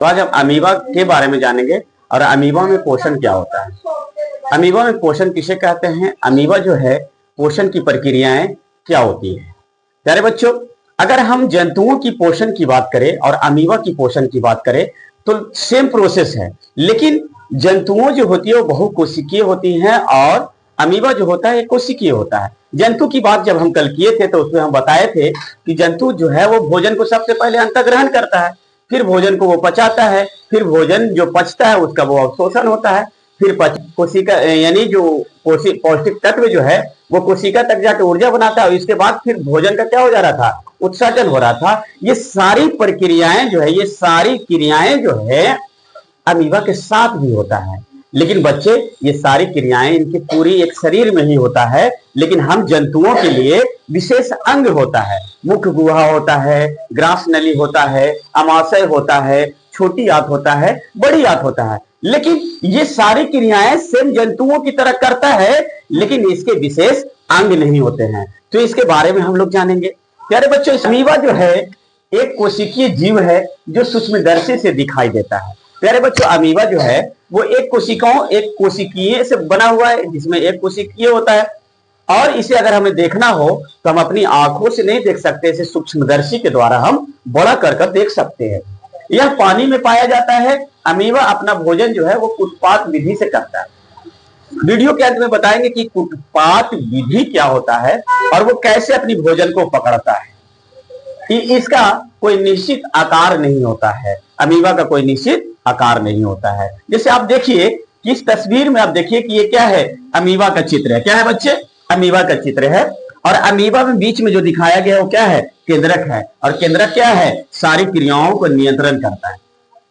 तो आज हम अमीबा के बारे में जानेंगे और अमीबा में पोषण क्या होता है। अमीबा में पोषण किसे कहते हैं, अमीबा जो है पोषण की प्रक्रियाएं क्या होती है। प्यारे बच्चों, अगर हम जंतुओं की पोषण की बात करें और अमीबा की पोषण की बात करें तो सेम प्रोसेस है, लेकिन जंतुओं जो होती है वो बहुकोशिकीय होती हैं और अमीबा जो होता है एक कोशिकीय होता है। जंतु की बात जब हम कल किए थे तो उसमें हम बताए थे कि जंतु जो है वो भोजन को सबसे पहले अंतःग्रहण करता है, फिर भोजन को वो पचाता है, फिर भोजन जो पचता है उसका वो अवशोषण होता है, फिर कोशिका यानी जो पौष्टिक तत्व जो है वो कोशिका तक जाकर ऊर्जा बनाता है और इसके बाद फिर भोजन का क्या हो जा रहा था, उत्सर्जन हो रहा था। ये सारी प्रक्रियाएं जो है, ये सारी क्रियाएं जो है अमीबा के साथ भी होता है। लेकिन बच्चे, ये सारी क्रियाएं इनकी पूरी एक शरीर में ही होता है, लेकिन हम जंतुओं के लिए विशेष अंग होता है। मुख्य गुहा होता है, ग्रास नली होता है, अमाशय होता है, छोटी आंत होता है, बड़ी आंत होता है। लेकिन ये सारी क्रियाएं सेम जंतुओं की तरह करता है, लेकिन इसके विशेष अंग नहीं होते हैं। तो इसके बारे में हम लोग जानेंगे। प्यारे बच्चों, अमीबा जो है एक कोशिकीय जीव है जो सूक्ष्मदर्शी से दिखाई देता है। प्यारे बच्चों, अमीबा जो है वो एक कोशिकीय से बना हुआ है, जिसमें एक कोशिकीय होता है और इसे अगर हमें देखना हो तो हम अपनी आंखों से नहीं देख सकते, इसे सूक्ष्मदर्शी के द्वारा हम बड़ा कर देख सकते हैं। यह पानी में पाया जाता है। अमीबा अपना भोजन जो है वो कुटपात विधि से करता है। वीडियो के अंत में बताएंगे कि कुटपात विधि क्या होता है और वो कैसे अपनी भोजन को पकड़ता है। कि इसका कोई निश्चित आकार नहीं होता है, अमीबा का कोई निश्चित आकार नहीं होता है। जैसे आप देखिए कि इस तस्वीर में आप देखिए कि ये क्या है, अमीबा का चित्र है। क्या है बच्चे, अमीबा का चित्र है और अमीबा में बीच में जो दिखाया गया है वो क्या है, केंद्रक है। और केंद्रक क्या है, सारी क्रियाओं को नियंत्रण करता है।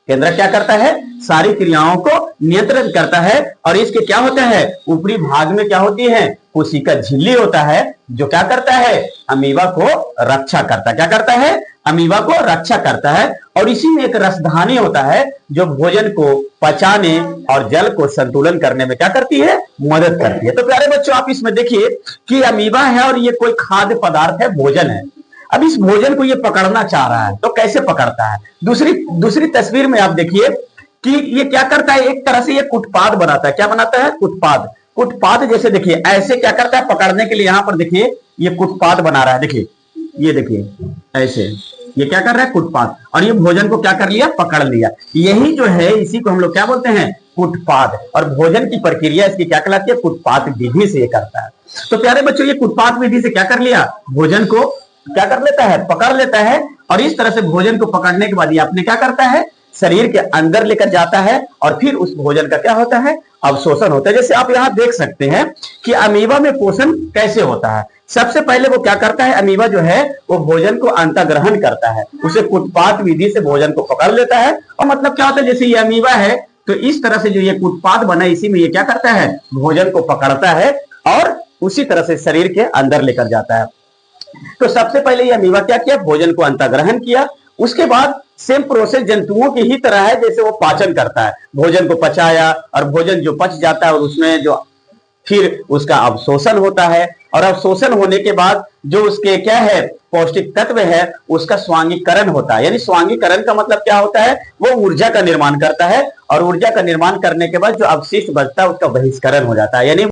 केंद्रक क्या करता है, सारी क्रियाओं को नियंत्रण करता है। और इसके क्या होता है, ऊपरी भाग में क्या होती है, कोशिका झिल्ली होता है, जो क्या करता है, अमीबा को रक्षा करता है। क्या करता है, अमीबा को रक्षा करता है। और इसी में एक रसधानी होता है जो भोजन को पचाने और जल को संतुलन करने में क्या करती है, मदद करती है। तो प्यारे बच्चों, आप इसमें देखिए कि अमीबा है और ये कोई खाद्य पदार्थ है, भोजन है। अब इस भोजन को ये पकड़ना चाह रहा है, तो कैसे पकड़ता है। दूसरी तस्वीर में आप देखिए कि ये क्या करता है, एक तरह से ये कुटपाद बनाता है। क्या बनाता है, कुटपाद जैसे देखिए ऐसे क्या करता है पकड़ने के लिए, यहां पर देखिए ये कुटपाद बना रहा है। देखिए ये देखिए ऐसे ये क्या कर रहा है, कुटपाद। और ये भोजन को क्या कर लिया, पकड़ लिया। यही जो है इसी को हम लोग क्या बोलते हैं, कुटपाद। और भोजन की प्रक्रिया इसकी क्या कहलाती है, कुटपात विधि से ये करता है। तो प्यारे बच्चों, ये कुटपात विधि से क्या कर लिया, भोजन को क्या कर लेता है, पकड़ लेता है। और इस तरह से भोजन को पकड़ने के बाद ये अपने क्या करता है, शरीर के अंदर लेकर जाता है और फिर उस भोजन का क्या होता है, अवशोषण होता है। जैसे आप यहां देख सकते हैं कि अमीबा में पोषण कैसे होता है। सबसे पहले वो क्या करता है, अमीबा जो है वो भोजन को अंतःग्रहण करता है, उसे कुटपात विधि से भोजन को पकड़ लेता है। और मतलब क्या होता है, जैसे ये अमीबा है तो इस तरह से जो ये कुटपात बना, इसी में ये क्या करता है, भोजन को पकड़ता है और उसी तरह से शरीर के अंदर लेकर जाता है। तो सबसे पहले ये अमीबा क्या किया, भोजन को अंतःग्रहण किया। उसके बाद सेम प्रोसेस जंतुओं की ही तरह है, जैसे वो पाचन करता है, भोजन को पचाया और भोजन जो पच जाता है और उसमें जो फिर उसका अवशोषण होता है। और अवशोषण होने के बाद जो उसके क्या है, पौष्टिक तत्व है, उसका स्वांगीकरण होता है। यानी स्वांगीकरण का मतलब क्या होता है, वो ऊर्जा का निर्माण करता है और ऊर्जा का निर्माण करने के बाद जो अवशिष्ट बचता है उसका बहिष्करण हो जाता है। यानी